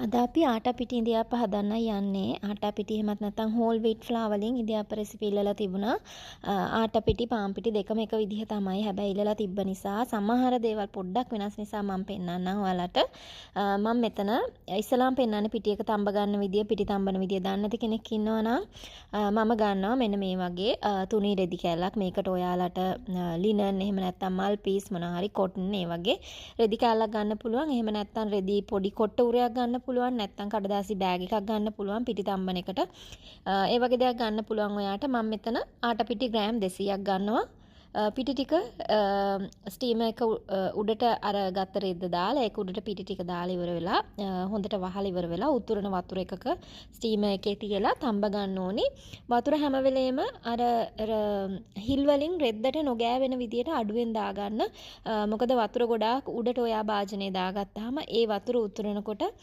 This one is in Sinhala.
අද අපි ආටා පිටි ඉඳිආප්ප හදන්නයි යන්නේ. ආටා පිටි එහෙමත් නැත්නම් හෝල් වීට් ෆ්ලාර් වලින් ඉඳිආප්ප රෙසිපි ඉල්ලලා තිබුණා. ආටා පිටි පාන් පිටි දෙකම එක විදිහ තමයි. හැබැයි ඉල්ලලා තිබ්බ නිසා සමහර දේවල් පොඩ්ඩක් වෙනස් නිසා මම පෙන්නන්නම් ඔයාලට. මම මෙතන ඉස්සලාම් පෙන්නන්නේ පිටි එක තඹ ගන්න විදිය, පිටි තඹන විදිය දන්නේ නැති කෙනෙක් ඉන්නවා නම් මම ගන්නවා මෙන්න මේ වගේ තුනී රෙදි කෑල්ලක්. මේකට ඔයාලට ලිනන් එහෙම නැත්නම් මල් පීස් මොනවා හරි කොටන් ඒ වගේ රෙදි කෑල්ලක් ගන්න පුළුවන්. එහෙම නැත්නම් රෙදි පොඩි කොට්ට උරයක් ගන්න පුළුවන්. නැත්නම් කඩදාසි බෑග් එකක් ගන්න පුළුවන් පිටි තම්බන එකට. ඒ වගේ දෙයක් ගන්න පුළුවන් ඔයාට. මම මෙතන ආටා පිටි ග්‍රෑම් 200ක් ගන්නවා. පිටි ටික ස්ටීමර් එක උඩට අර ගත්ත රෙද්ද දාලා ඒක උඩට පිටි ටික දාලා ඉවර වෙලා හොඳට වහලා ඉවර වෙලා උතුරන වතුර එකක ස්ටීමර් එකේ තියලා තම්බ ගන්න ඕනි. වතුර හැම වෙලේම අර හිල් වලින් රෙද්දට නොගෑවෙන විදියට අඩුවෙන් දාගන්න. මොකද වතුර ගොඩාක් උඩට ඔයා භාජනේ දාගත්තාම ඒ වතුර උතුරනකොට